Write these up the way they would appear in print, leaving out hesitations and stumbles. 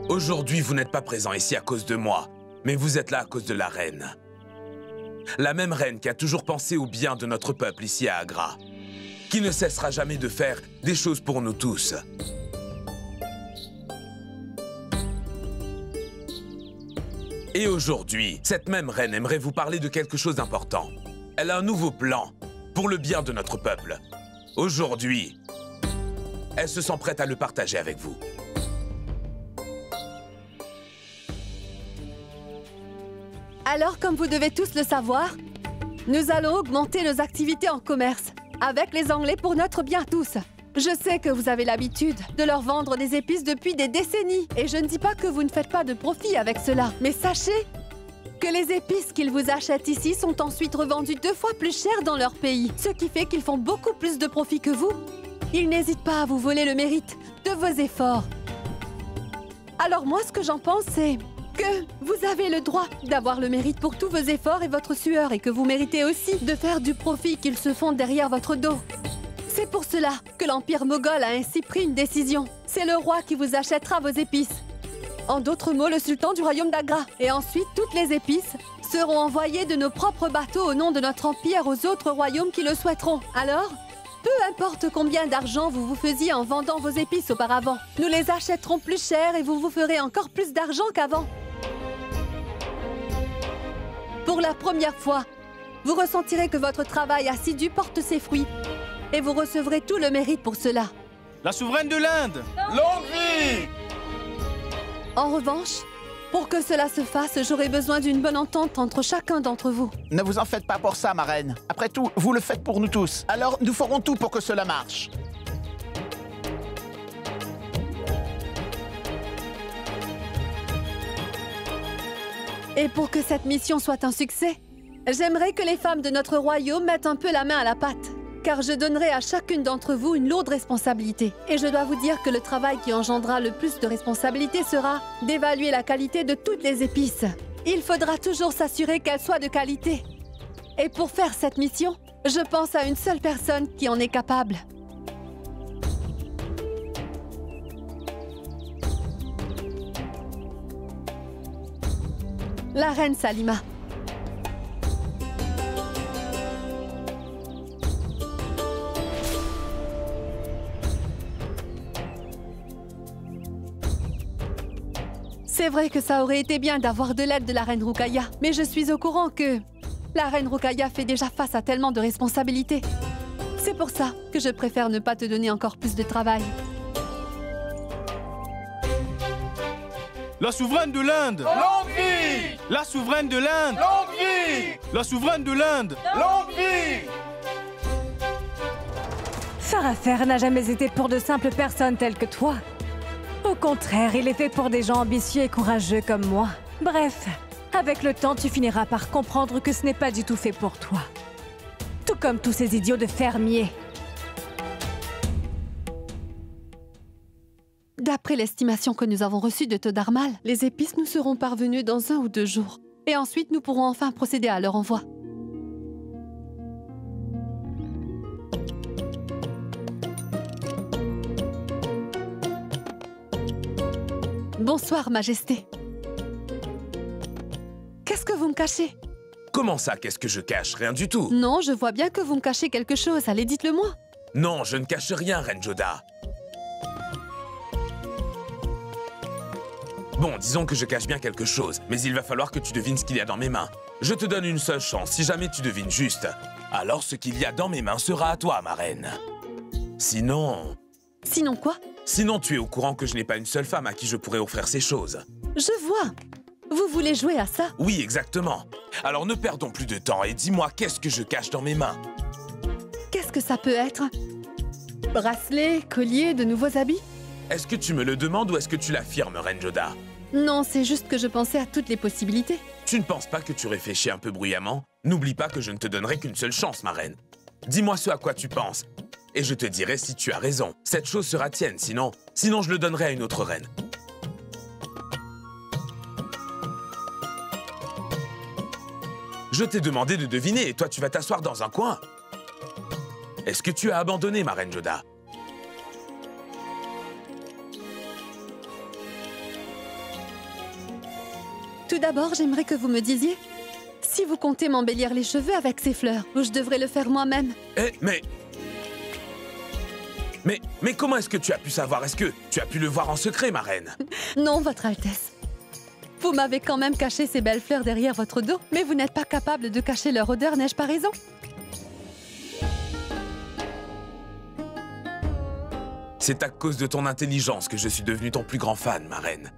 Aujourd'hui, vous n'êtes pas présent ici à cause de moi, mais vous êtes là à cause de la reine. La même reine qui a toujours pensé au bien de notre peuple ici à Agra, qui ne cessera jamais de faire des choses pour nous tous. Et aujourd'hui, cette même reine aimerait vous parler de quelque chose d'important. Elle a un nouveau plan pour le bien de notre peuple. Aujourd'hui, elle se sent prête à le partager avec vous. Alors, comme vous devez tous le savoir, nous allons augmenter nos activités en commerce avec les Anglais pour notre bien à tous. Je sais que vous avez l'habitude de leur vendre des épices depuis des décennies et je ne dis pas que vous ne faites pas de profit avec cela. Mais sachez que les épices qu'ils vous achètent ici sont ensuite revendues 2 fois plus cher dans leur pays, ce qui fait qu'ils font beaucoup plus de profit que vous. Ils n'hésitent pas à vous voler le mérite de vos efforts. Alors moi, ce que j'en pense, c'est que vous avez le droit d'avoir le mérite pour tous vos efforts et votre sueur et que vous méritez aussi de faire du profit qu'ils se font derrière votre dos. C'est pour cela que l'Empire moghol a ainsi pris une décision. C'est le roi qui vous achètera vos épices. En d'autres mots, le sultan du royaume d'Agra. Et ensuite, toutes les épices seront envoyées de nos propres bateaux au nom de notre empire aux autres royaumes qui le souhaiteront. Alors, peu importe combien d'argent vous vous faisiez en vendant vos épices auparavant, nous les achèterons plus cher et vous vous ferez encore plus d'argent qu'avant. Pour la première fois, vous ressentirez que votre travail assidu porte ses fruits et vous recevrez tout le mérite pour cela. La souveraine de l'Inde! Longue vie! En revanche, pour que cela se fasse, j'aurai besoin d'une bonne entente entre chacun d'entre vous. Ne vous en faites pas pour ça, ma reine. Après tout, vous le faites pour nous tous. Alors, nous ferons tout pour que cela marche. Et pour que cette mission soit un succès, j'aimerais que les femmes de notre royaume mettent un peu la main à la pâte. Car je donnerai à chacune d'entre vous une lourde responsabilité. Et je dois vous dire que le travail qui engendrera le plus de responsabilité sera d'évaluer la qualité de toutes les épices. Il faudra toujours s'assurer qu'elles soient de qualité. Et pour faire cette mission, je pense à une seule personne qui en est capable. La reine Salima. C'est vrai que ça aurait été bien d'avoir de l'aide de la reine Ruqayya, mais je suis au courant que la reine Ruqayya fait déjà face à tellement de responsabilités. C'est pour ça que je préfère ne pas te donner encore plus de travail. La souveraine de l'Inde! Longue vie! La souveraine de l'Inde! Longue vie! La souveraine de l'Inde! Longue vie! Farafer n'a jamais été pour de simples personnes telles que toi. Au contraire, il est fait pour des gens ambitieux et courageux comme moi. Bref, avec le temps, tu finiras par comprendre que ce n'est pas du tout fait pour toi. Tout comme tous ces idiots de fermiers. D'après l'estimation que nous avons reçue de Todarmal, les épices nous seront parvenues dans 1 ou 2 jours. Et ensuite, nous pourrons enfin procéder à leur envoi. Bonsoir, Majesté. Qu'est-ce que vous me cachez? Comment ça, qu'est-ce que je cache? Rien du tout. Non, je vois bien que vous me cachez quelque chose. Allez, dites-le-moi. Non, je ne cache rien, Reine Joda. Bon, disons que je cache bien quelque chose, mais il va falloir que tu devines ce qu'il y a dans mes mains. Je te donne une seule chance, si jamais tu devines juste. Alors ce qu'il y a dans mes mains sera à toi, ma reine. Sinon... Sinon quoi? Sinon, tu es au courant que je n'ai pas une seule femme à qui je pourrais offrir ces choses. Je vois. Vous voulez jouer à ça? Oui, exactement. Alors ne perdons plus de temps et dis-moi qu'est-ce que je cache dans mes mains. Qu'est-ce que ça peut être? Bracelet, collier, de nouveaux habits? Est-ce que tu me le demandes ou est-ce que tu l'affirmes, Reine Joda? Non, c'est juste que je pensais à toutes les possibilités. Tu ne penses pas que tu réfléchis un peu bruyamment? N'oublie pas que je ne te donnerai qu'une seule chance, ma reine. Dis-moi ce à quoi tu penses. Et je te dirai si tu as raison. Cette chose sera tienne, sinon je le donnerai à une autre reine. Je t'ai demandé de deviner et toi tu vas t'asseoir dans un coin. Est-ce que tu as abandonné, ma reine Joda? Tout d'abord, j'aimerais que vous me disiez si vous comptez m'embellir les cheveux avec ces fleurs, ou je devrais le faire moi-même. Eh, mais comment est-ce que tu as pu savoir? Est-ce que tu as pu le voir en secret, ma reine? Non, Votre Altesse. Vous m'avez quand même caché ces belles fleurs derrière votre dos, mais vous n'êtes pas capable de cacher leur odeur, n'ai-je pas raison? C'est à cause de ton intelligence que je suis devenu ton plus grand fan, ma reine.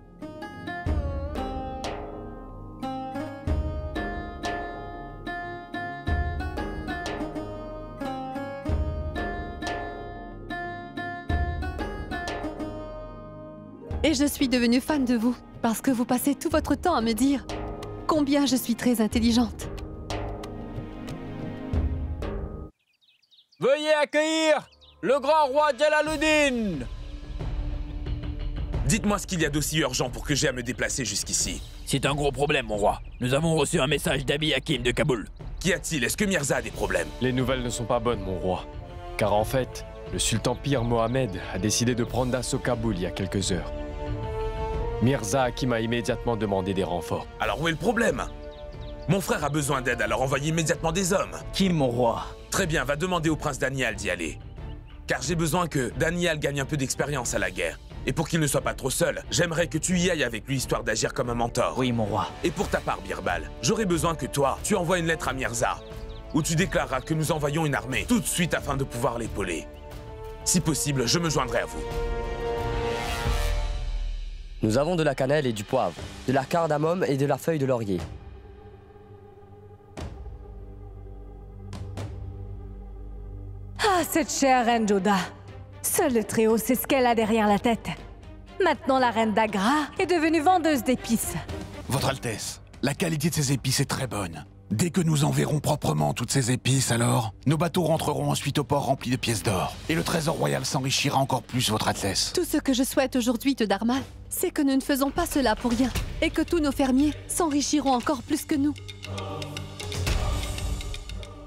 Et je suis devenue fan de vous, parce que vous passez tout votre temps à me dire combien je suis très intelligente. Veuillez accueillir le grand roi Jalaluddin. Dites-moi ce qu'il y a d'aussi urgent pour que j'aie à me déplacer jusqu'ici. C'est un gros problème, mon roi. Nous avons reçu un message d'Abi Hakim de Kaboul. Qu'y a-t-il? Est-ce que Mirza a des problèmes? Les nouvelles ne sont pas bonnes, mon roi. Car en fait, le sultan Pir Mohamed a décidé de prendre d'assaut Kaboul il y a quelques heures. Mirza Hakim a immédiatement demandé des renforts. Alors où est le problème? Mon frère a besoin d'aide, alors envoyez immédiatement des hommes. Kim, mon roi. Très bien, va demander au prince Daniel d'y aller. Car j'ai besoin que Daniel gagne un peu d'expérience à la guerre. Et pour qu'il ne soit pas trop seul, j'aimerais que tu y ailles avec lui histoire d'agir comme un mentor. Oui, mon roi. Et pour ta part, Birbal, j'aurais besoin que toi, tu envoies une lettre à Mirza, où tu déclareras que nous envoyons une armée tout de suite afin de pouvoir l'épauler. Si possible, je me joindrai à vous. Nous avons de la cannelle et du poivre, de la cardamome et de la feuille de laurier. Ah, cette chère reine Joda. Seul le Très-Haut sait ce qu'elle a derrière la tête. Maintenant, la reine d'Agra est devenue vendeuse d'épices. Votre Altesse, la qualité de ces épices est très bonne. Dès que nous enverrons proprement toutes ces épices, alors, nos bateaux rentreront ensuite au port remplis de pièces d'or. Et le trésor royal s'enrichira encore plus, Votre Altesse. Tout ce que je souhaite aujourd'hui, Teudarmal, c'est que nous ne faisons pas cela pour rien, et que tous nos fermiers s'enrichiront encore plus que nous.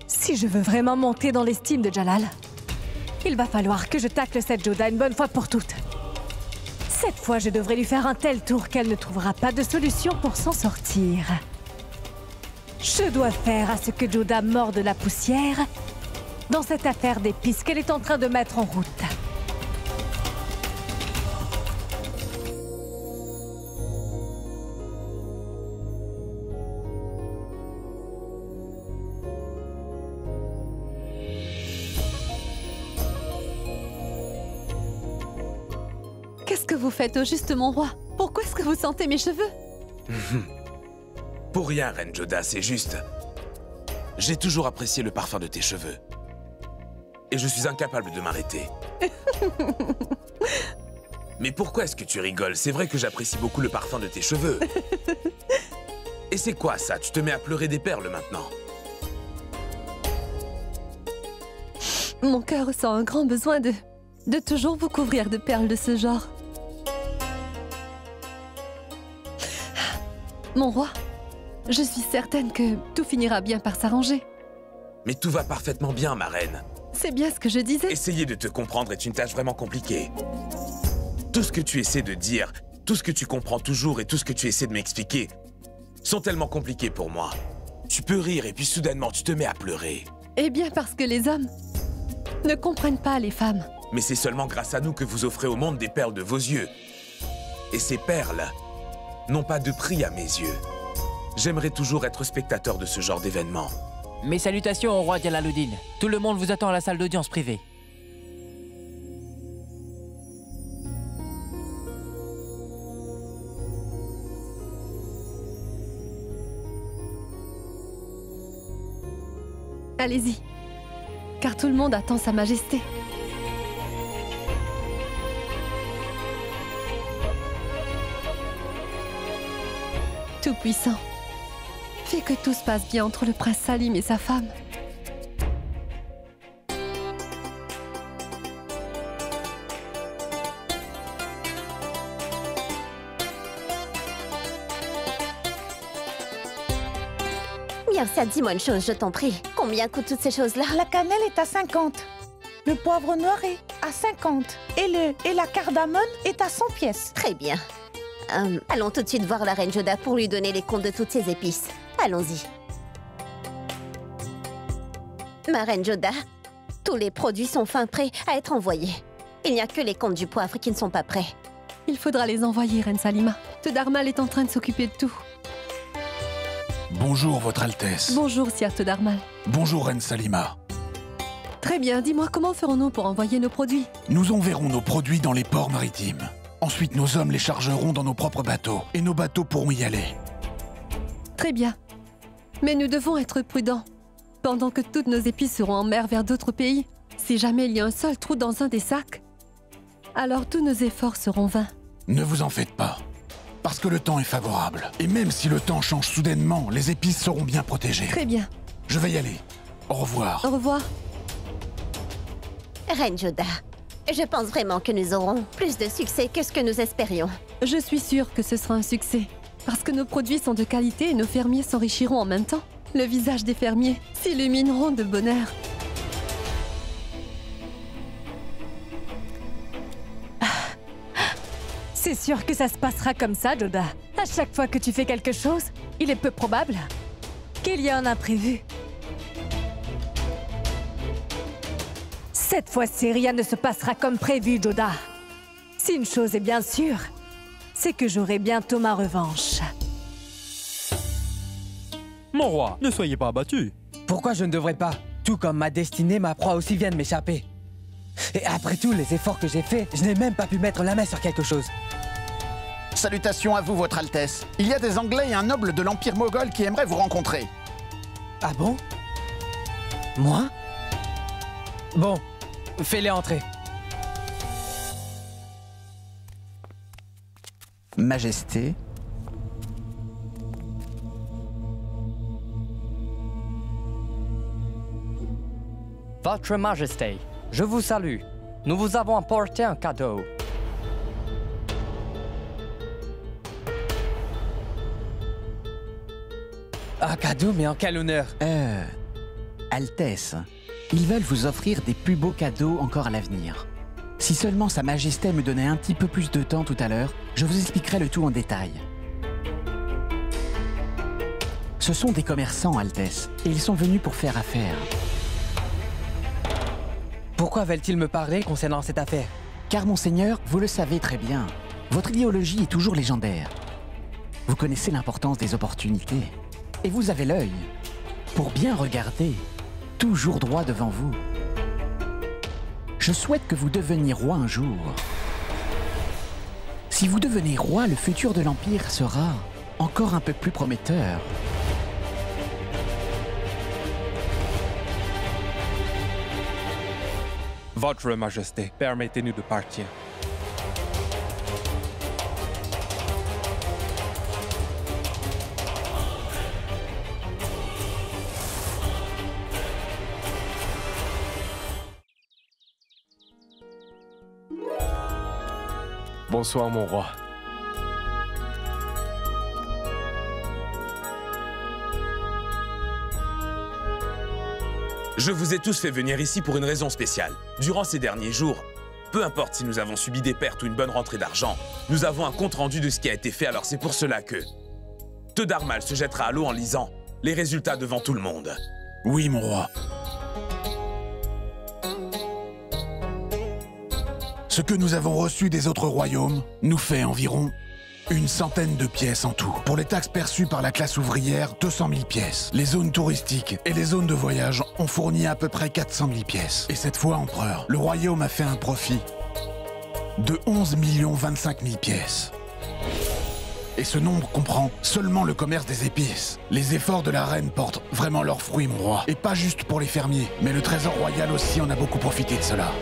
Si je veux vraiment monter dans l'estime de Jalal, il va falloir que je tacle cette Joda une bonne fois pour toutes. Cette fois, je devrais lui faire un tel tour qu'elle ne trouvera pas de solution pour s'en sortir. Je dois faire à ce que Joda morde la poussière dans cette affaire d'épices qu'elle est en train de mettre en route. Qu'est-ce que vous faites au juste, mon roi? Pourquoi est-ce que vous sentez mes cheveux? Pour rien, reine Joda, c'est juste. J'ai toujours apprécié le parfum de tes cheveux. Et je suis incapable de m'arrêter. Mais pourquoi est-ce que tu rigoles? C'est vrai que j'apprécie beaucoup le parfum de tes cheveux. Et c'est quoi ça? Tu te mets à pleurer des perles maintenant? Mon cœur ressent un grand besoin de toujours vous couvrir de perles de ce genre. Mon roi, je suis certaine que tout finira bien par s'arranger. Mais tout va parfaitement bien, ma reine. C'est bien ce que je disais. Essayer de te comprendre est une tâche vraiment compliquée. Tout ce que tu essaies de dire, tout ce que tu comprends toujours et tout ce que tu essaies de m'expliquer sont tellement compliqués pour moi. Tu peux rire et puis soudainement tu te mets à pleurer. Eh bien parce que les hommes ne comprennent pas les femmes. Mais c'est seulement grâce à nous que vous offrez au monde des perles de vos yeux. Et ces perles n'ont pas de prix à mes yeux. J'aimerais toujours être spectateur de ce genre d'événement. Mes salutations au roi Jalaluddin. Tout le monde vous attend à la salle d'audience privée. Allez-y, car tout le monde attend Sa Majesté. Tout-Puissant, fais que tout se passe bien entre le prince Salim et sa femme. Myrza, dis-moi une chose, je t'en prie. Combien coûtent toutes ces choses-là? La cannelle est à 50. Le poivre noir est à 50. Et la cardamone est à 100 pièces. Très bien. Allons tout de suite voir la reine Joda pour lui donner les comptes de toutes ces épices. Allons-y. Ma reine Joda, tous les produits sont fin prêts à être envoyés. Il n'y a que les comptes du poivre qui ne sont pas prêts. Il faudra les envoyer, Reine Salima. Tedarmal est en train de s'occuper de tout. Bonjour, Votre Altesse. Bonjour, Sire Tedarmal. Bonjour, Reine Salima. Très bien, dis-moi, comment ferons-nous pour envoyer nos produits? Nous enverrons nos produits dans les ports maritimes. Ensuite, nos hommes les chargeront dans nos propres bateaux. Et nos bateaux pourront y aller. Très bien. Mais nous devons être prudents. Pendant que toutes nos épices seront en mer vers d'autres pays, si jamais il y a un seul trou dans un des sacs, alors tous nos efforts seront vains. Ne vous en faites pas. Parce que le temps est favorable. Et même si le temps change soudainement, les épices seront bien protégées. Très bien. Je vais y aller. Au revoir. Au revoir. Reine Joda, je pense vraiment que nous aurons plus de succès que ce que nous espérions. Je suis sûre que ce sera un succès. Parce que nos produits sont de qualité et nos fermiers s'enrichiront en même temps. Le visage des fermiers s'illumineront de bonheur. C'est sûr que ça se passera comme ça, Joda. À chaque fois que tu fais quelque chose, il est peu probable qu'il y ait un imprévu. Cette fois-ci, rien ne se passera comme prévu, Joda. Si une chose est bien sûre, c'est que j'aurai bientôt ma revanche. Mon roi, ne soyez pas abattu. Pourquoi je ne devrais pas? Tout comme ma destinée, ma proie aussi vient de m'échapper. Et après tous les efforts que j'ai faits, je n'ai même pas pu mettre la main sur quelque chose. Salutations à vous, Votre Altesse. Il y a des Anglais et un noble de l'Empire moghol qui aimeraient vous rencontrer. Ah bon? Moi? Bon, fais-les entrer. Majesté. Votre Majesté, je vous salue. Nous vous avons apporté un cadeau. Un cadeau, mais en quel honneur? Altesse, ils veulent vous offrir des plus beaux cadeaux encore à l'avenir. Si seulement Sa Majesté me donnait un petit peu plus de temps tout à l'heure, je vous expliquerai le tout en détail. Ce sont des commerçants, Altesse, et ils sont venus pour faire affaire. Pourquoi veulent-ils me parler concernant cette affaire? Car, monseigneur, vous le savez très bien, votre idéologie est toujours légendaire. Vous connaissez l'importance des opportunités. Et vous avez l'œil pour bien regarder, toujours droit devant vous. Je souhaite que vous deveniez roi un jour. Si vous devenez roi, le futur de l'Empire sera encore un peu plus prometteur. Votre Majesté, permettez-nous de partir. Bonsoir, mon roi. Je vous ai tous fait venir ici pour une raison spéciale. Durant ces derniers jours, peu importe si nous avons subi des pertes ou une bonne rentrée d'argent, nous avons un compte-rendu de ce qui a été fait, alors c'est pour cela que Tedarmal se jettera à l'eau en lisant les résultats devant tout le monde. Oui, mon roi. Ce que nous avons reçu des autres royaumes nous fait environ une centaine de pièces en tout. Pour les taxes perçues par la classe ouvrière, 200 000 pièces. Les zones touristiques et les zones de voyage ont fourni à peu près 400 000 pièces. Et cette fois, empereur, le royaume a fait un profit de 11 25 000 pièces. Et ce nombre comprend seulement le commerce des épices. Les efforts de la reine portent vraiment leurs fruits, mon roi. Et pas juste pour les fermiers, mais le trésor royal aussi en a beaucoup profité de cela.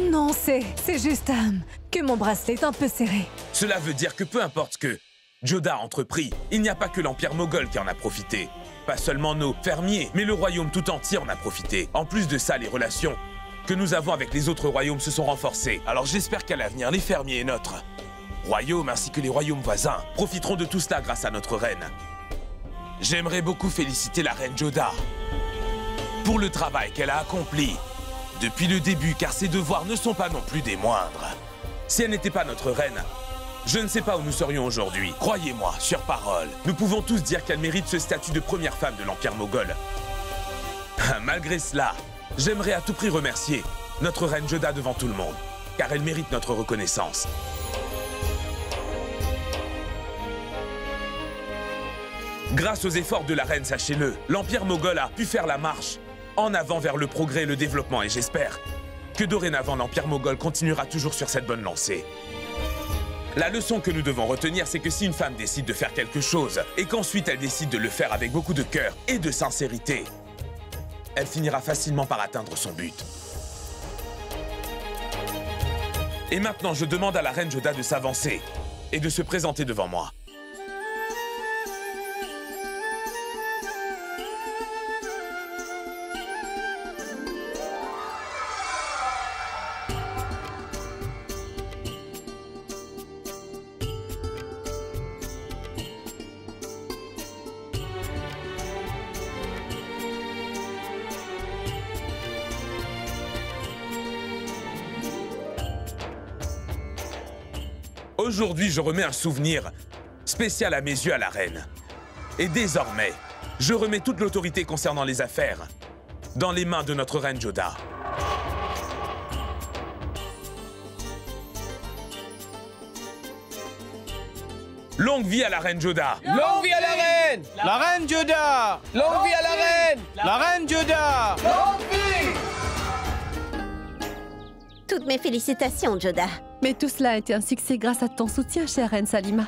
Non, c'est juste que mon bracelet est un peu serré. Cela veut dire que peu importe ce que Joda a entrepris, il n'y a pas que l'Empire moghol qui en a profité. Pas seulement nos fermiers, mais le royaume tout entier en a profité. En plus de ça, les relations que nous avons avec les autres royaumes se sont renforcés. Alors j'espère qu'à l'avenir, les fermiers et notre royaume ainsi que les royaumes voisins profiteront de tout cela grâce à notre reine. J'aimerais beaucoup féliciter la reine Joda pour le travail qu'elle a accompli depuis le début, car ses devoirs ne sont pas non plus des moindres. Si elle n'était pas notre reine, je ne sais pas où nous serions aujourd'hui. Croyez-moi, sur parole, nous pouvons tous dire qu'elle mérite ce statut de première femme de l'Empire moghol. Malgré cela, j'aimerais à tout prix remercier notre reine Joda devant tout le monde, car elle mérite notre reconnaissance. Grâce aux efforts de la reine, sachez-le, l'Empire moghol a pu faire la marche en avant vers le progrès et le développement, et j'espère que dorénavant l'Empire moghol continuera toujours sur cette bonne lancée. La leçon que nous devons retenir, c'est que si une femme décide de faire quelque chose, et qu'ensuite elle décide de le faire avec beaucoup de cœur et de sincérité, elle finira facilement par atteindre son but. Et maintenant, je demande à la reine Joda de s'avancer et de se présenter devant moi. Aujourd'hui, je remets un souvenir spécial à mes yeux à la reine. Et désormais, je remets toute l'autorité concernant les affaires dans les mains de notre reine Joda. Longue vie à la reine Joda! Longue vie à la reine! La reine Joda! Longue vie à la reine! La reine Joda! Longue vie! Toutes mes félicitations, Joda. Mais tout cela a été un succès grâce à ton soutien, chère reine Salima.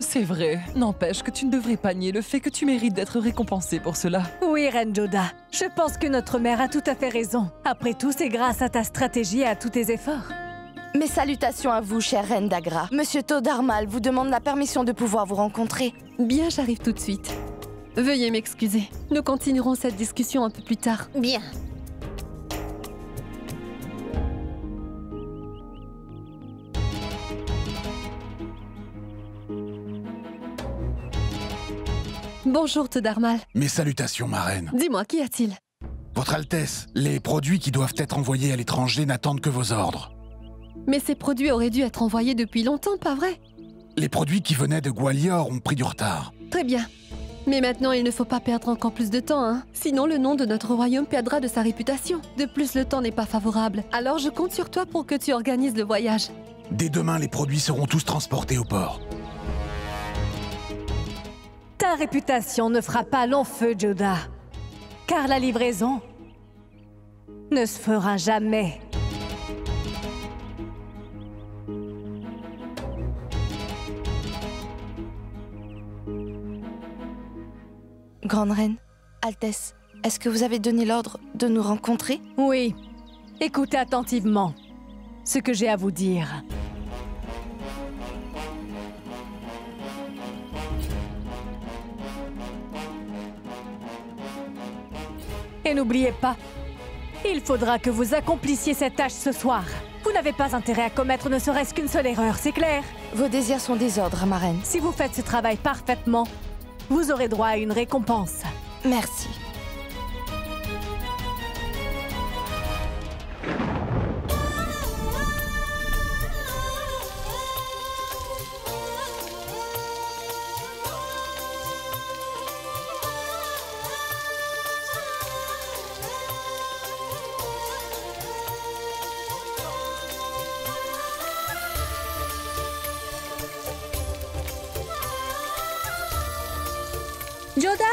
C'est vrai. N'empêche que tu ne devrais pas nier le fait que tu mérites d'être récompensée pour cela. Oui, reine Joda. Je pense que notre mère a tout à fait raison. Après tout, c'est grâce à ta stratégie et à tous tes efforts. Mes salutations à vous, chère reine d'Agra. Monsieur Todarmal vous demande la permission de pouvoir vous rencontrer. Bien, j'arrive tout de suite. Veuillez m'excuser. Nous continuerons cette discussion un peu plus tard. Bien. Bonjour, Todarmal. Mes salutations, ma reine. Dis-moi, qu'y a-t-il? Votre Altesse, les produits qui doivent être envoyés à l'étranger n'attendent que vos ordres. Mais ces produits auraient dû être envoyés depuis longtemps, pas vrai? Les produits qui venaient de Gwalior ont pris du retard. Très bien. Mais maintenant, il ne faut pas perdre encore plus de temps, hein. Sinon, le nom de notre royaume perdra de sa réputation. De plus, le temps n'est pas favorable. Alors, je compte sur toi pour que tu organises le voyage. Dès demain, les produits seront tous transportés au port. Ta réputation ne fera pas long feu, Joda. Car la livraison ne se fera jamais. Grande reine, Altesse, est-ce que vous avez donné l'ordre de nous rencontrer? Oui. Écoutez attentivement ce que j'ai à vous dire. Et n'oubliez pas, il faudra que vous accomplissiez cette tâche ce soir. Vous n'avez pas intérêt à commettre ne serait-ce qu'une seule erreur, c'est clair? Vos désirs sont des ordres, ma reine. Si vous faites ce travail parfaitement, vous aurez droit à une récompense. Merci. Joda!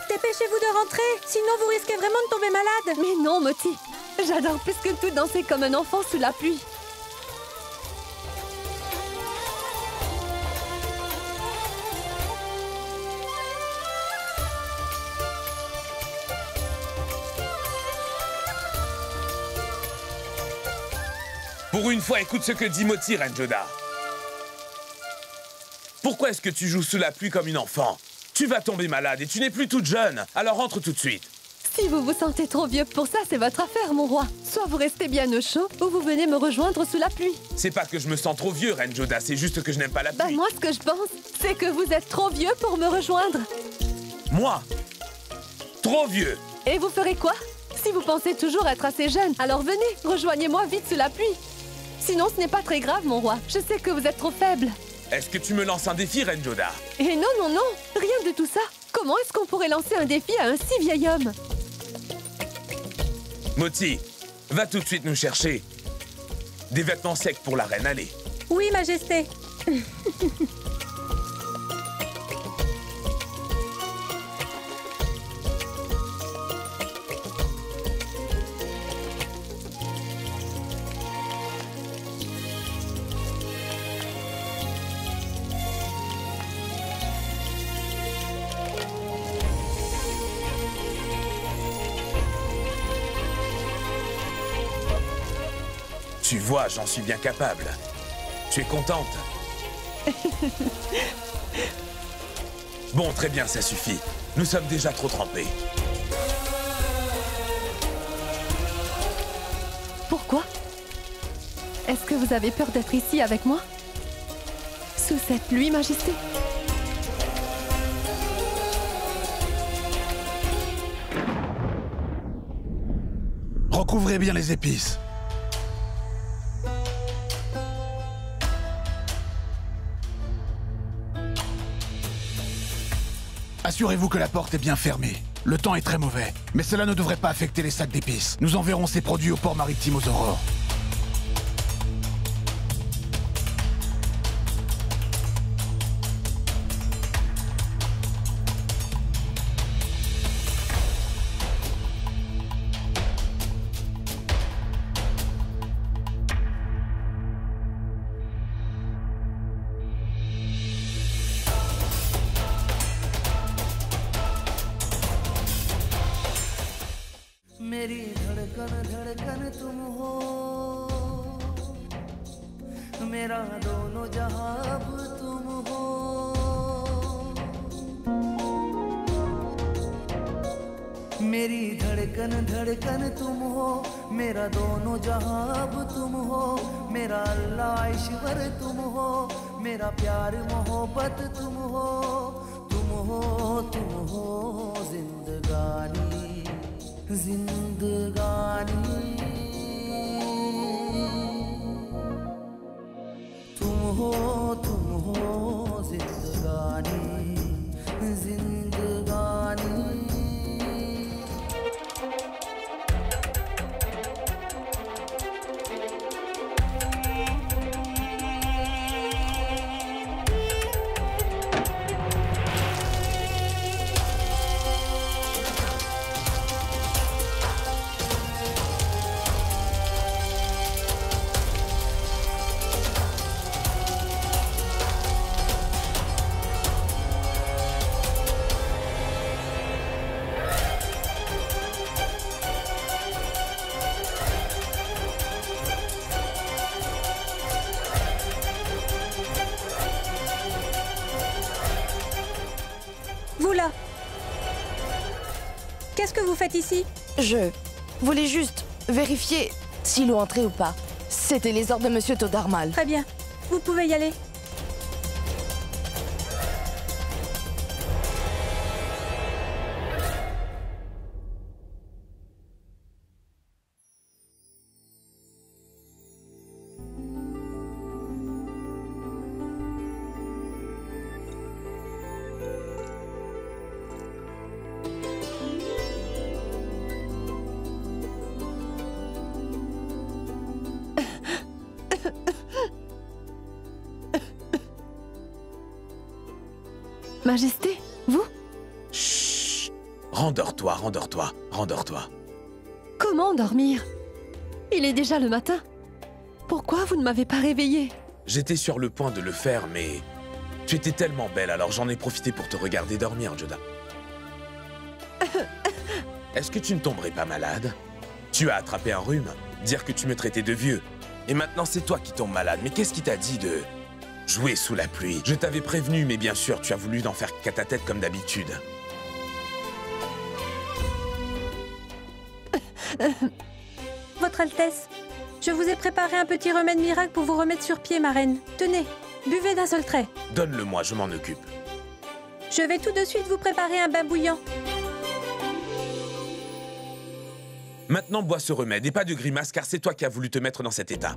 Dépêchez-vous de rentrer, sinon vous risquez vraiment de tomber malade. Mais non, Moti. J'adore plus que tout danser comme un enfant sous la pluie. Pour une fois, écoute ce que dit Moti, reine Joda. Pourquoi est-ce que tu joues sous la pluie comme une enfant? Tu vas tomber malade et tu n'es plus toute jeune, alors rentre tout de suite. Si vous vous sentez trop vieux pour ça, c'est votre affaire, mon roi. Soit vous restez bien au chaud, ou vous venez me rejoindre sous la pluie. C'est pas que je me sens trop vieux, Reine Joda, c'est juste que je n'aime pas la pluie. Bah moi, ce que je pense, c'est que vous êtes trop vieux pour me rejoindre. Moi? Trop vieux? Et vous ferez quoi? Si vous pensez toujours être assez jeune, alors venez, rejoignez-moi vite sous la pluie. Sinon, ce n'est pas très grave, mon roi. Je sais que vous êtes trop faible. Est-ce que tu me lances un défi, Reine Joda? Et non, non, non, rien de tout ça. Comment est-ce qu'on pourrait lancer un défi à un si vieil homme? Moti, va tout de suite nous chercher des vêtements secs pour la reine, allez. Oui, Majesté. Tu vois, j'en suis bien capable. Tu es contente? Bon, très bien, ça suffit. Nous sommes déjà trop trempés. Pourquoi? Est-ce que vous avez peur d'être ici avec moi? Sous cette pluie, Majesté? Recouvrez bien les épices. Assurez-vous que la porte est bien fermée. Le temps est très mauvais, mais cela ne devrait pas affecter les sacs d'épices. Nous enverrons ces produits au port maritime aux Aurores. मेरी धड़कन धड़कन तुम हो, मेरा दोनों जहां अब तुम हो। मेरी धड़कन धड़कन तुम हो, मेरा दोनों जहां अब तुम हो। मेरा अल्लाह ईश्वर तुम हो, मेरा प्यार मोहब्बत तुम हो। तुम हो जिंदगानी जिंदगानी। तुम हो जिंदगानी जिंदगानी। Vous là, qu'est-ce que vous faites ici? Je voulais juste vérifier s'il est entré ou pas. C'était les ordres de Monsieur Todarmal. Très bien, vous pouvez y aller. Majesté, vous? Chut! Rendors-toi, rendors-toi, rendors-toi. Comment dormir? Il est déjà le matin. Pourquoi vous ne m'avez pas réveillée? J'étais sur le point de le faire, mais tu étais tellement belle, alors j'en ai profité pour te regarder dormir, Joda. Est-ce que tu ne tomberais pas malade? Tu as attrapé un rhume, dire que tu me traitais de vieux. Et maintenant, c'est toi qui tombes malade. Mais qu'est-ce qui t'a dit de jouer sous la pluie? Je t'avais prévenu, mais bien sûr, tu as voulu n'en faire qu'à ta tête comme d'habitude. Votre Altesse, je vous ai préparé un petit remède miracle pour vous remettre sur pied, ma reine. Tenez, buvez d'un seul trait. Donne-le-moi, je m'en occupe. Je vais tout de suite vous préparer un bain bouillant. Maintenant, bois ce remède et pas de grimace, car c'est toi qui as voulu te mettre dans cet état.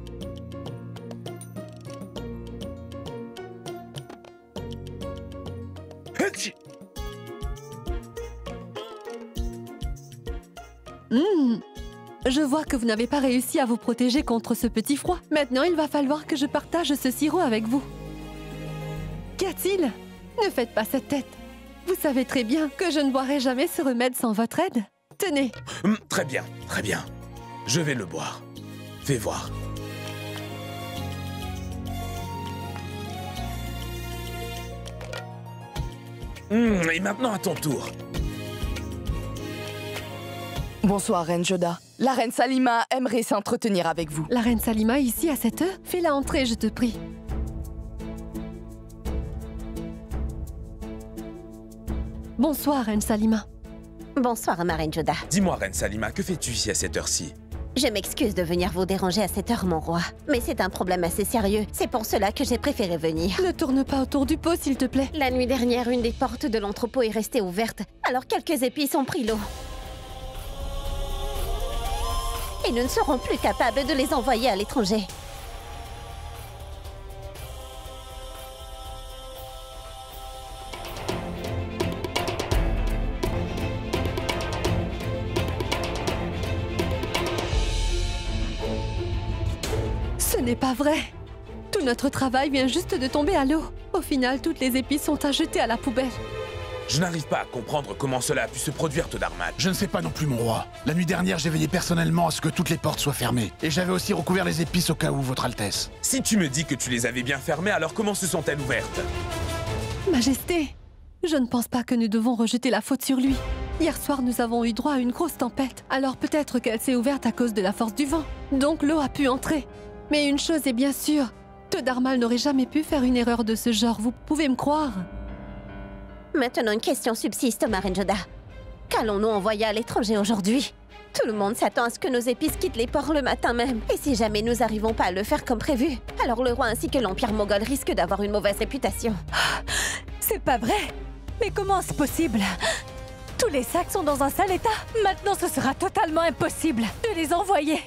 Je vois que vous n'avez pas réussi à vous protéger contre ce petit froid. Maintenant, il va falloir que je partage ce sirop avec vous. Qu'y a-t-il? Ne faites pas cette tête. Vous savez très bien que je ne boirai jamais ce remède sans votre aide. Tenez. Très bien, très bien. Je vais le boire. Fais voir. Et maintenant à ton tour. Bonsoir, Reine Joda. La Reine Salima aimerait s'entretenir avec vous. La Reine Salima ici à cette heure? Fais-la entrer, je te prie. Bonsoir, Reine Salima. Bonsoir, ma Reine Joda. Dis-moi, Reine Salima, que fais-tu ici à cette heure-ci? Je m'excuse de venir vous déranger à cette heure, mon roi. Mais c'est un problème assez sérieux. C'est pour cela que j'ai préféré venir. Ne tourne pas autour du pot, s'il te plaît. La nuit dernière, une des portes de l'entrepôt est restée ouverte. Alors quelques épices ont pris l'eau. Et nous ne serons plus capables de les envoyer à l'étranger. Ce n'est pas vrai. Tout notre travail vient juste de tomber à l'eau. Au final, toutes les épices sont à jeter à la poubelle. Je n'arrive pas à comprendre comment cela a pu se produire, Todarmal. Je ne sais pas non plus, mon roi. La nuit dernière, j'ai veillé personnellement à ce que toutes les portes soient fermées. Et j'avais aussi recouvert les épices au cas où, Votre Altesse. Si tu me dis que tu les avais bien fermées, alors comment se sont-elles ouvertes? Majesté, je ne pense pas que nous devons rejeter la faute sur lui. Hier soir, nous avons eu droit à une grosse tempête. Alors peut-être qu'elle s'est ouverte à cause de la force du vent. Donc l'eau a pu entrer. Mais une chose est bien sûre, Todarmal n'aurait jamais pu faire une erreur de ce genre, vous pouvez me croire. Maintenant, une question subsiste, ma Reine Joda. Qu'allons-nous envoyer à l'étranger aujourd'hui? Tout le monde s'attend à ce que nos épices quittent les ports le matin même. Et si jamais nous n'arrivons pas à le faire comme prévu, alors le roi ainsi que l'Empire moghol risquent d'avoir une mauvaise réputation. C'est pas vrai. Mais comment c'est possible? Tous les sacs sont dans un sale état. Maintenant, ce sera totalement impossible de les envoyer.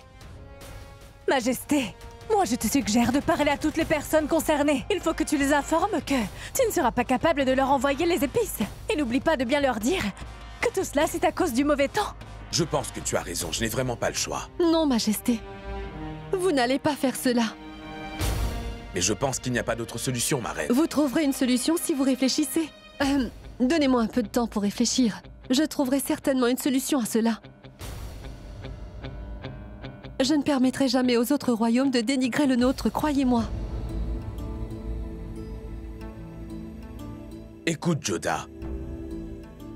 Majesté, moi je te suggère de parler à toutes les personnes concernées. Il faut que tu les informes que tu ne seras pas capable de leur envoyer les épices. Et n'oublie pas de bien leur dire que tout cela c'est à cause du mauvais temps. Je pense que tu as raison, je n'ai vraiment pas le choix. Non, Majesté. Vous n'allez pas faire cela. Mais je pense qu'il n'y a pas d'autre solution, ma reine. Vous trouverez une solution si vous réfléchissez. Donnez-moi un peu de temps pour réfléchir. Je trouverai certainement une solution à cela. Je ne permettrai jamais aux autres royaumes de dénigrer le nôtre, croyez-moi. Écoute, Joda.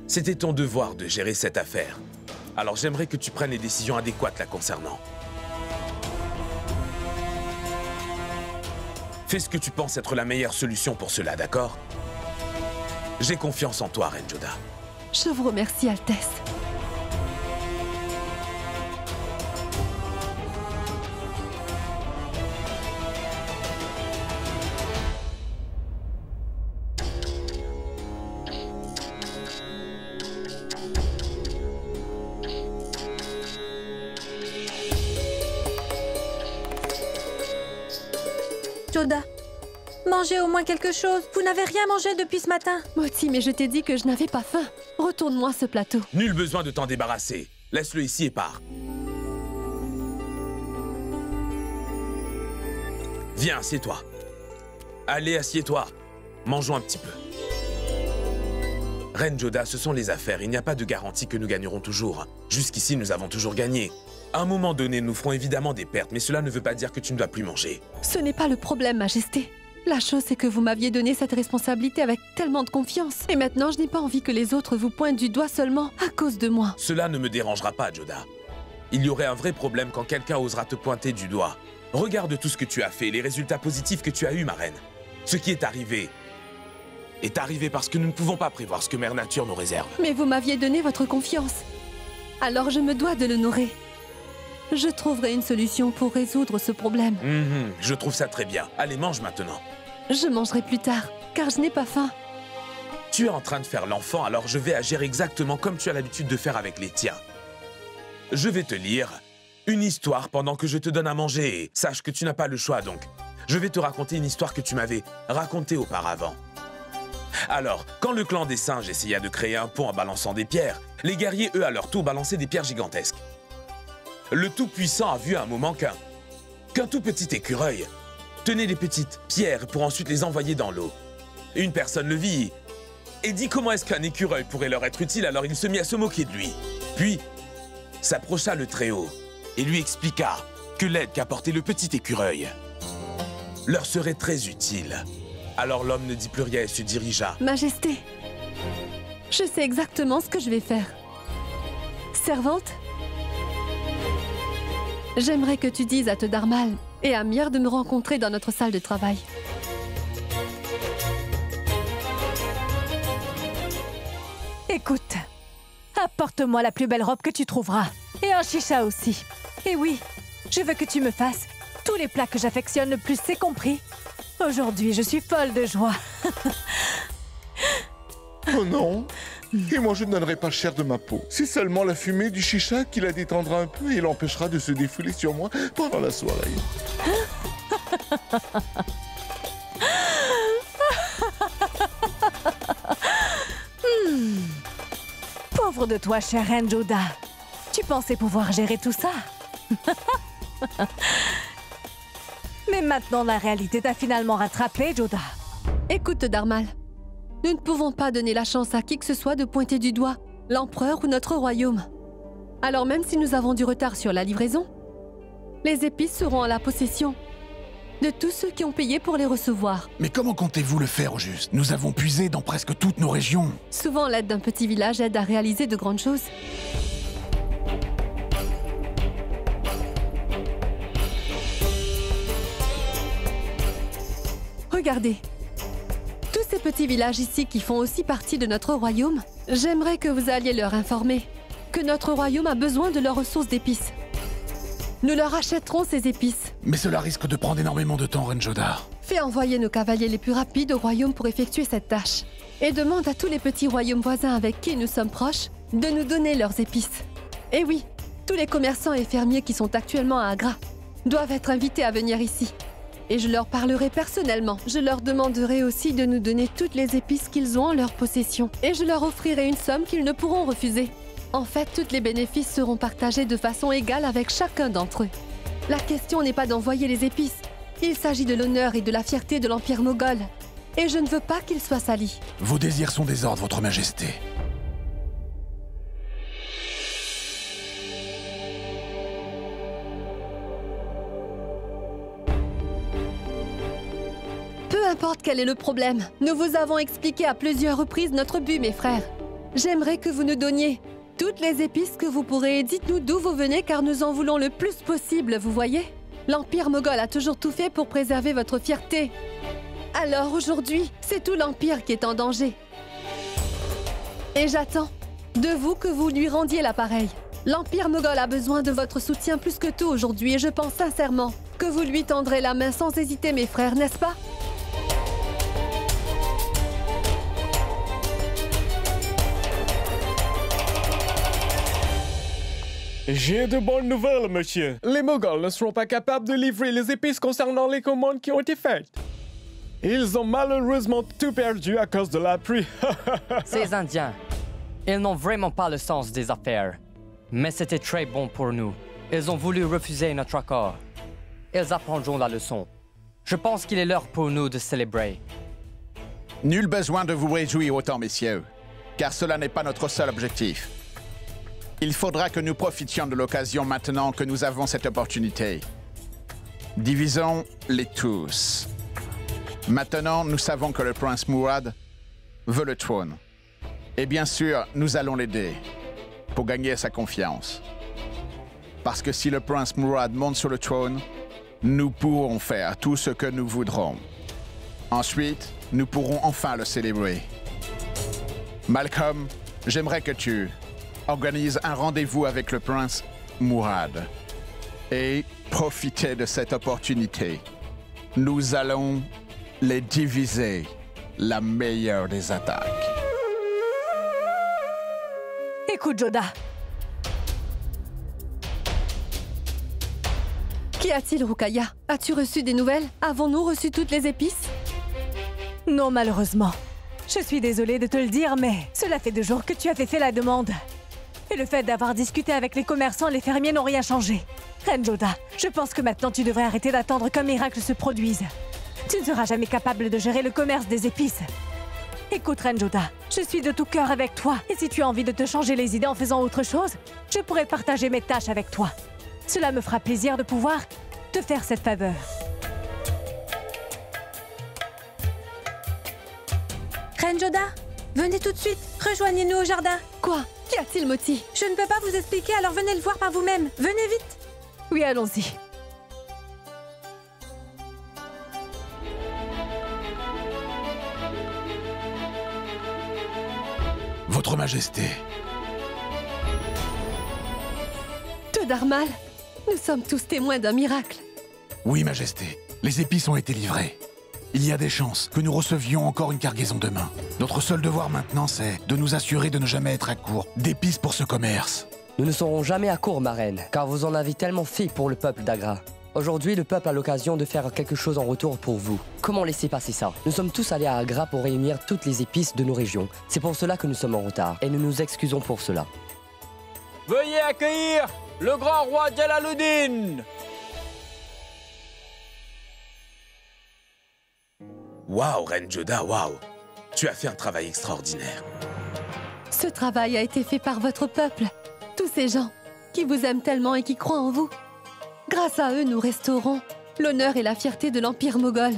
C'était ton devoir de gérer cette affaire. Alors j'aimerais que tu prennes les décisions adéquates la concernant. Fais ce que tu penses être la meilleure solution pour cela, d'accord? J'ai confiance en toi, Reine Joda. Je vous remercie, Altesse. Joda, mangez au moins quelque chose. Vous n'avez rien mangé depuis ce matin. Moti, mais je t'ai dit que je n'avais pas faim. Retourne-moi ce plateau. Nul besoin de t'en débarrasser. Laisse-le ici et pars. Viens, assieds-toi. Allez, assieds-toi. Mangeons un petit peu. Reine Joda, ce sont les affaires. Il n'y a pas de garantie que nous gagnerons toujours. Jusqu'ici, nous avons toujours gagné. À un moment donné, nous ferons évidemment des pertes, mais cela ne veut pas dire que tu ne dois plus manger. Ce n'est pas le problème, Majesté. La chose, c'est que vous m'aviez donné cette responsabilité avec tellement de confiance. Et maintenant, je n'ai pas envie que les autres vous pointent du doigt seulement à cause de moi. Cela ne me dérangera pas, Joda. Il y aurait un vrai problème quand quelqu'un osera te pointer du doigt. Regarde tout ce que tu as fait, les résultats positifs que tu as eus, ma reine. Ce qui est arrivé parce que nous ne pouvons pas prévoir ce que Mère Nature nous réserve. Mais vous m'aviez donné votre confiance. Alors je me dois de l'honorer. Je trouverai une solution pour résoudre ce problème. Je trouve ça très bien. Allez, mange maintenant. Je mangerai plus tard, car je n'ai pas faim. Tu es en train de faire l'enfant, alors je vais agir exactement comme tu as l'habitude de faire avec les tiens. Je vais te lire une histoire pendant que je te donne à manger. Et sache que tu n'as pas le choix, donc. Je vais te raconter une histoire que tu m'avais racontée auparavant. Alors, quand le clan des singes essaya de créer un pont en balançant des pierres, les guerriers, eux, à leur tour, balançaient des pierres gigantesques. Le Tout-Puissant a vu à un moment qu'un tout petit écureuil tenait des petites pierres pour ensuite les envoyer dans l'eau. Une personne le vit et dit comment est-ce qu'un écureuil pourrait leur être utile, alors il se mit à se moquer de lui. Puis, s'approcha le Très-Haut et lui expliqua que l'aide qu'apportait le petit écureuil leur serait très utile. Alors l'homme ne dit plus rien et se dirigea. Majesté, je sais exactement ce que je vais faire. Servante, j'aimerais que tu dises à Todarmal et à Myr de me rencontrer dans notre salle de travail. Écoute, apporte-moi la plus belle robe que tu trouveras. Et un chicha aussi. Et oui, je veux que tu me fasses tous les plats que j'affectionne le plus, c'est compris? Aujourd'hui, je suis folle de joie. Oh non! Et moi, je ne donnerai pas cher de ma peau. C'est seulement la fumée du chicha qui la détendra un peu et l'empêchera de se défouler sur moi pendant la soirée. Pauvre de toi, chère Reine Joda. Tu pensais pouvoir gérer tout ça? Mais maintenant, la réalité t'a finalement rattrapé, Joda. Écoute, Darmal, nous ne pouvons pas donner la chance à qui que ce soit de pointer du doigt l'empereur ou notre royaume. Alors même si nous avons du retard sur la livraison, les épices seront en la possession de tous ceux qui ont payé pour les recevoir. Mais comment comptez-vous le faire au juste? Nous avons puisé dans presque toutes nos régions. Souvent, l'aide d'un petit village aide à réaliser de grandes choses. Regardez, tous ces petits villages ici qui font aussi partie de notre royaume, j'aimerais que vous alliez leur informer que notre royaume a besoin de leurs ressources d'épices. Nous leur achèterons ces épices. Mais cela risque de prendre énormément de temps, Reine Joda. Fais envoyer nos cavaliers les plus rapides au royaume pour effectuer cette tâche. Et demande à tous les petits royaumes voisins avec qui nous sommes proches de nous donner leurs épices. Et oui, tous les commerçants et fermiers qui sont actuellement à Agra doivent être invités à venir ici. Et je leur parlerai personnellement. Je leur demanderai aussi de nous donner toutes les épices qu'ils ont en leur possession. Et je leur offrirai une somme qu'ils ne pourront refuser. En fait, tous les bénéfices seront partagés de façon égale avec chacun d'entre eux. La question n'est pas d'envoyer les épices. Il s'agit de l'honneur et de la fierté de l'Empire moghol. Et je ne veux pas qu'ils soient salis. Vos désirs sont des ordres, Votre Majesté. Peu importe quel est le problème, nous vous avons expliqué à plusieurs reprises notre but, mes frères. J'aimerais que vous nous donniez toutes les épices que vous pourrez. Dites-nous d'où vous venez, car nous en voulons le plus possible, vous voyez? L'Empire moghol a toujours tout fait pour préserver votre fierté. Alors aujourd'hui, c'est tout l'Empire qui est en danger. Et j'attends de vous que vous lui rendiez l'appareil. L'Empire moghol a besoin de votre soutien plus que tout aujourd'hui, et je pense sincèrement que vous lui tendrez la main sans hésiter, mes frères, n'est-ce pas? J'ai de bonnes nouvelles, monsieur. Les Moghols ne seront pas capables de livrer les épices concernant les commandes qui ont été faites. Ils ont malheureusement tout perdu à cause de la pluie. Ces Indiens, ils n'ont vraiment pas le sens des affaires. Mais c'était très bon pour nous. Ils ont voulu refuser notre accord. Ils apprendront la leçon. Je pense qu'il est l'heure pour nous de célébrer. Nul besoin de vous réjouir autant, messieurs, car cela n'est pas notre seul objectif. Il faudra que nous profitions de l'occasion maintenant que nous avons cette opportunité. Divisons-les tous. Maintenant, nous savons que le prince Murad veut le trône. Et bien sûr, nous allons l'aider pour gagner sa confiance. Parce que si le prince Murad monte sur le trône, nous pourrons faire tout ce que nous voudrons. Ensuite, nous pourrons enfin le célébrer. Malcolm, j'aimerais que tu organise un rendez-vous avec le prince Murad. Et profitez de cette opportunité. Nous allons les diviser. La meilleure des attaques. Écoute, Joda. Qu'y a-t-il, Rukaya? As-tu reçu des nouvelles? Avons-nous reçu toutes les épices? Non, malheureusement. Je suis désolée de te le dire, mais cela fait 2 jours que tu avais fait la demande. Et le fait d'avoir discuté avec les commerçants et les fermiers n'ont rien changé. Reine Joda, je pense que maintenant tu devrais arrêter d'attendre qu'un miracle se produise. Tu ne seras jamais capable de gérer le commerce des épices. Écoute, Reine Joda, je suis de tout cœur avec toi. Et si tu as envie de te changer les idées en faisant autre chose, je pourrais partager mes tâches avec toi. Cela me fera plaisir de pouvoir te faire cette faveur. Reine Joda, venez tout de suite. Rejoignez-nous au jardin. Quoi? Qu'y a-t-il, Moti? Je ne peux pas vous expliquer, alors venez le voir par vous-même. Venez vite. Oui, allons-y. Votre Majesté. Todarmal, nous sommes tous témoins d'un miracle. Oui, Majesté. Les épices ont été livrées. Il y a des chances que nous recevions encore une cargaison demain. Notre seul devoir maintenant, c'est de nous assurer de ne jamais être à court d'épices pour ce commerce. Nous ne serons jamais à court, ma reine, car vous en avez tellement fait pour le peuple d'Agra. Aujourd'hui, le peuple a l'occasion de faire quelque chose en retour pour vous. Comment laisser passer ça? Nous sommes tous allés à Agra pour réunir toutes les épices de nos régions. C'est pour cela que nous sommes en retard, et nous nous excusons pour cela. Veuillez accueillir le grand roi Jalaluddin. Waouh, Reine Joda, waouh! Tu as fait un travail extraordinaire. Ce travail a été fait par votre peuple. Tous ces gens qui vous aiment tellement et qui croient en vous. Grâce à eux, nous restaurons l'honneur et la fierté de l'Empire moghol.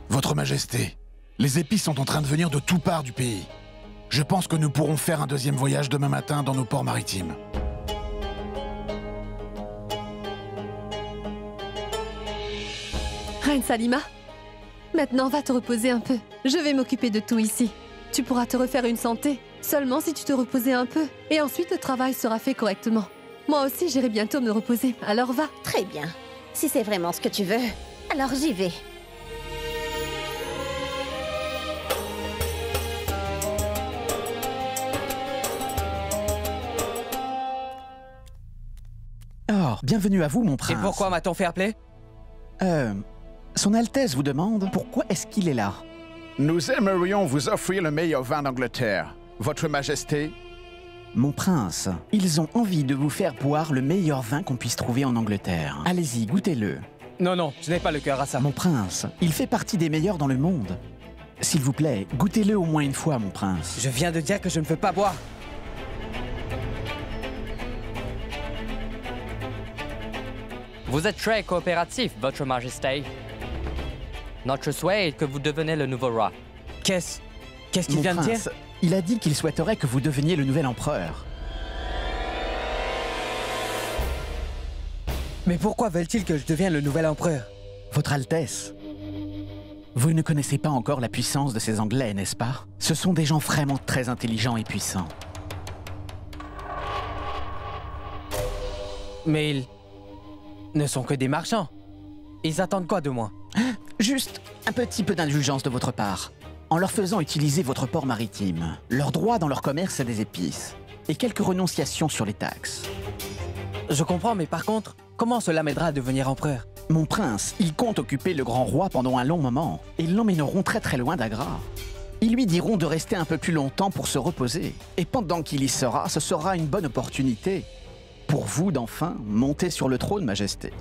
Votre Majesté, les épices sont en train de venir de toutes parts du pays. Je pense que nous pourrons faire un 2e voyage demain matin dans nos ports maritimes. Reine Salima, maintenant va te reposer un peu. Je vais m'occuper de tout ici. Tu pourras te refaire une santé, seulement si tu te reposais un peu. Et ensuite, le travail sera fait correctement. Moi aussi, j'irai bientôt me reposer, alors va. Très bien. Si c'est vraiment ce que tu veux, alors j'y vais. Oh, bienvenue à vous, mon prince. Et pourquoi m'a-t-on fait appeler? Son Altesse vous demande pourquoi est-ce qu'il est là? Nous aimerions vous offrir le meilleur vin d'Angleterre. Votre Majesté. Mon prince, ils ont envie de vous faire boire le meilleur vin qu'on puisse trouver en Angleterre. Allez-y, goûtez-le. Non, non, je n'ai pas le cœur à ça. Mon prince, il fait partie des meilleurs dans le monde. S'il vous plaît, goûtez-le au moins une fois, mon prince. Je viens de dire que je ne peux pas boire. Vous êtes très coopératif, Votre Majesté. Notre souhait est que vous deveniez le nouveau roi. Qu'est-ce qu'il vient de dire? Il a dit qu'il souhaiterait que vous deveniez le nouvel empereur. Mais pourquoi veulent-ils que je devienne le nouvel empereur? Votre Altesse, vous ne connaissez pas encore la puissance de ces Anglais, n'est-ce pas? Ce sont des gens vraiment très intelligents et puissants. Mais ils ne sont que des marchands. Ils attendent quoi de moi? Juste un petit peu d'indulgence de votre part, en leur faisant utiliser votre port maritime, leurs droits dans leur commerce à des épices, et quelques renonciations sur les taxes. Je comprends, mais par contre, comment cela m'aidera à devenir empereur? Mon prince, ils comptent occuper le grand roi pendant un long moment, et ils l'emmèneront très très loin d'Agra. Ils lui diront de rester un peu plus longtemps pour se reposer, et pendant qu'il y sera, ce sera une bonne opportunité pour vous d'enfin monter sur le trône, Majesté.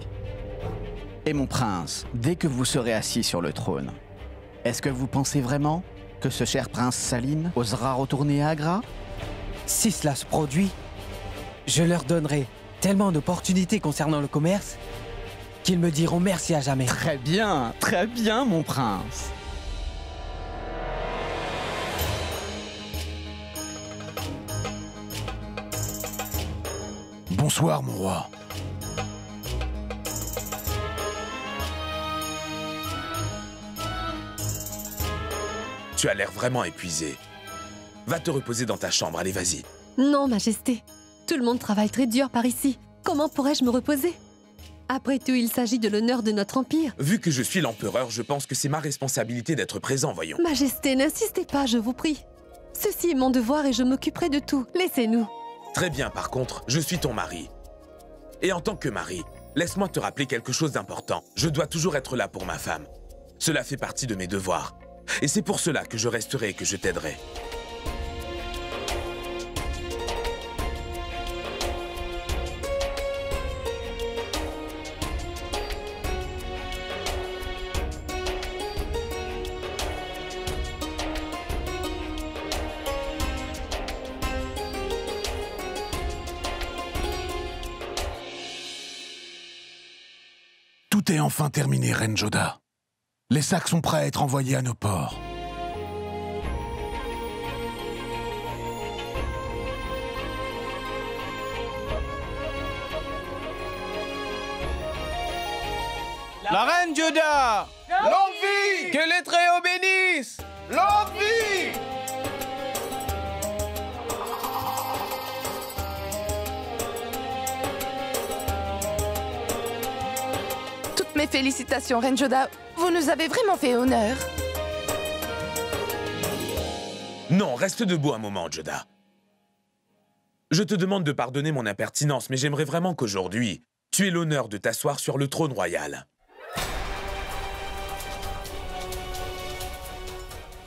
Et mon prince, dès que vous serez assis sur le trône, est-ce que vous pensez vraiment que ce cher prince Saline osera retourner à Agra? Si cela se produit, je leur donnerai tellement d'opportunités concernant le commerce qu'ils me diront merci à jamais. Très bien, mon prince. Bonsoir, mon roi. Tu as l'air vraiment épuisé. Va te reposer dans ta chambre, allez, vas-y. Non, Majesté. Tout le monde travaille très dur par ici. Comment pourrais-je me reposer? Après tout, il s'agit de l'honneur de notre empire. Vu que je suis l'empereur, je pense que c'est ma responsabilité d'être présent, voyons. Majesté, n'insistez pas, je vous prie. Ceci est mon devoir et je m'occuperai de tout. Laissez-nous. Très bien, par contre, je suis ton mari. Et en tant que mari, laisse-moi te rappeler quelque chose d'important. Je dois toujours être là pour ma femme. Cela fait partie de mes devoirs. Et c'est pour cela que je resterai et que je t'aiderai. Tout est enfin terminé, Reine Joda. Les sacs sont prêts à être envoyés à nos ports. La reine Joda! Longue vie! Que les Très-Hauts bénissent! Longue vie! Toutes mes félicitations, Reine Joda. Vous nous avez vraiment fait honneur. Non, reste debout un moment, Joda. Je te demande de pardonner mon impertinence, mais j'aimerais vraiment qu'aujourd'hui, tu aies l'honneur de t'asseoir sur le trône royal.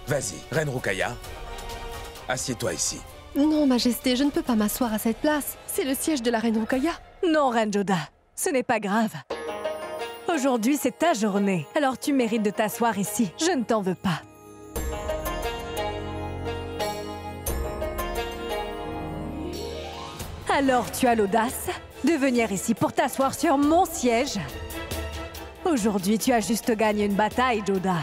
Vas-y, Reine Rukaya, assieds-toi ici. Non, Majesté, je ne peux pas m'asseoir à cette place. C'est le siège de la Reine Rukaya. Non, Reine Joda, ce n'est pas grave. Aujourd'hui, c'est ta journée, alors tu mérites de t'asseoir ici. Je ne t'en veux pas. Alors tu as l'audace de venir ici pour t'asseoir sur mon siège. Aujourd'hui, tu as juste gagné une bataille, Joda.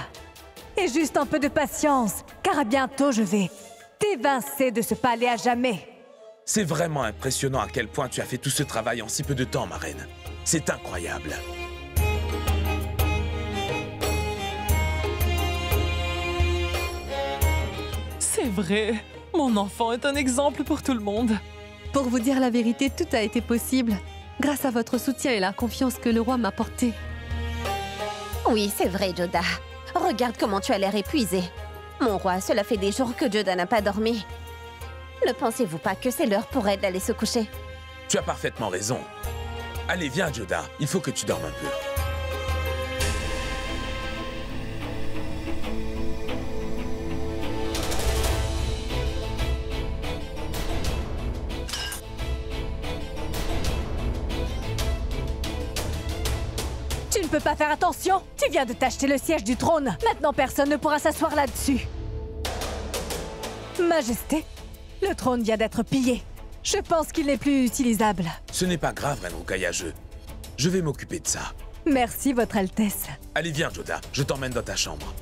Et juste un peu de patience, car bientôt je vais t'évincer de ce palais à jamais. C'est vraiment impressionnant à quel point tu as fait tout ce travail en si peu de temps, ma reine. C'est incroyable. C'est vrai. Mon enfant est un exemple pour tout le monde. Pour vous dire la vérité, tout a été possible grâce à votre soutien et la confiance que le roi m'a portée. Oui, c'est vrai, Joda. Regarde comment tu as l'air épuisé. Mon roi, cela fait des jours que Joda n'a pas dormi. Ne pensez-vous pas que c'est l'heure pour elle d'aller se coucher? Tu as parfaitement raison. Allez, viens, Joda. Il faut que tu dormes un peu. Tu ne peux pas faire attention. Tu viens de t'acheter le siège du trône. Maintenant, personne ne pourra s'asseoir là-dessus. Majesté, le trône vient d'être pillé. Je pense qu'il n'est plus utilisable. Ce n'est pas grave, Reine Rukaya, je vais m'occuper de ça. Merci, Votre Altesse. Allez, viens, Joda. Je t'emmène dans ta chambre.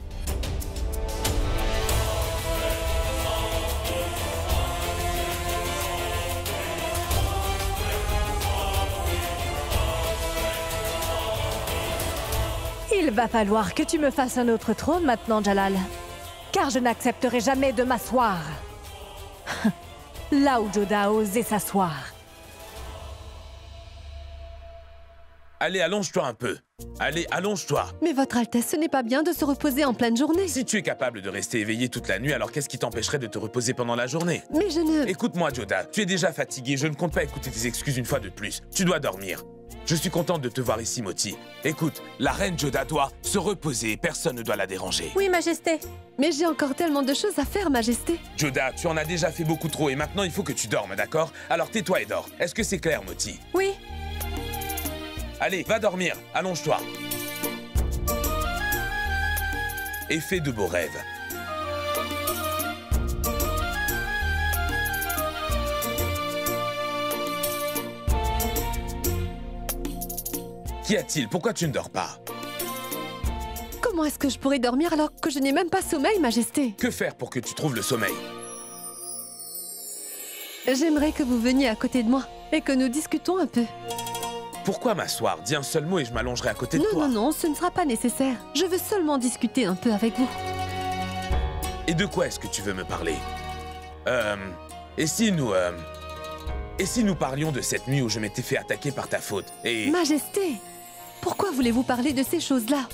Il va falloir que tu me fasses un autre trône maintenant, Jalal. Car je n'accepterai jamais de m'asseoir. Là où Joda a osé s'asseoir. Allez, allonge-toi un peu. Allez, allonge-toi. Mais Votre Altesse, ce n'est pas bien de se reposer en pleine journée. Si tu es capable de rester éveillé toute la nuit, alors qu'est-ce qui t'empêcherait de te reposer pendant la journée? Mais je ne... Écoute-moi, Joda. Tu es déjà fatigué. Je ne compte pas écouter tes excuses une fois de plus. Tu dois dormir. Je suis contente de te voir ici, Moti. Écoute, la reine Joda doit se reposer. Personne ne doit la déranger. Oui, Majesté. Mais j'ai encore tellement de choses à faire, Majesté. Joda, tu en as déjà fait beaucoup trop et maintenant il faut que tu dormes, d'accord? Alors tais-toi et dors. Est-ce que c'est clair, Moti? Oui. Allez, va dormir. Allonge-toi. Et fais de beaux rêves. Qu'y a-t-il? Pourquoi tu ne dors pas? Comment est-ce que je pourrais dormir alors que je n'ai même pas sommeil, Majesté? Que faire pour que tu trouves le sommeil? J'aimerais que vous veniez à côté de moi et que nous discutons un peu. Pourquoi m'asseoir? Dis un seul mot et je m'allongerai à côté de toi. Non, non, non, ce ne sera pas nécessaire. Je veux seulement discuter un peu avec vous. Et de quoi est-ce que tu veux me parler? Et si nous parlions de cette nuit où je m'étais fait attaquer par ta faute et... Majesté, pourquoi voulez-vous parler de ces choses-là?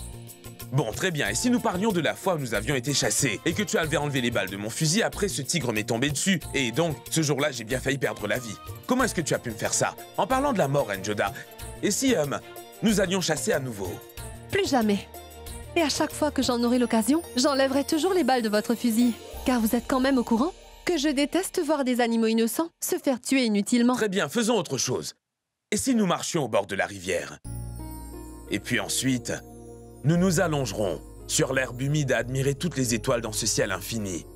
Bon, très bien. Et si nous parlions de la fois où nous avions été chassés et que tu avais enlevé les balles de mon fusil, après ce tigre m'est tombé dessus. Et donc, ce jour-là, j'ai bien failli perdre la vie. Comment est-ce que tu as pu me faire ça? En parlant de la mort, Reine Joda, et si, nous allions chasser à nouveau? Plus jamais. Et à chaque fois que j'en aurai l'occasion, j'enlèverai toujours les balles de votre fusil. Car vous êtes quand même au courant que je déteste voir des animaux innocents se faire tuer inutilement. Très bien, faisons autre chose. Et si nous marchions au bord de la rivière? Et puis ensuite... nous nous allongerons sur l'herbe humide à admirer toutes les étoiles dans ce ciel infini.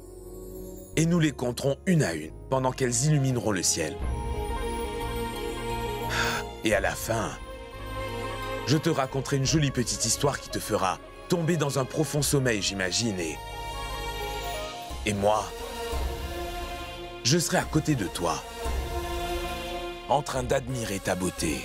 Et nous les compterons une à une pendant qu'elles illumineront le ciel. Et à la fin, je te raconterai une jolie petite histoire qui te fera tomber dans un profond sommeil, j'imagine. Et moi, je serai à côté de toi, en train d'admirer ta beauté.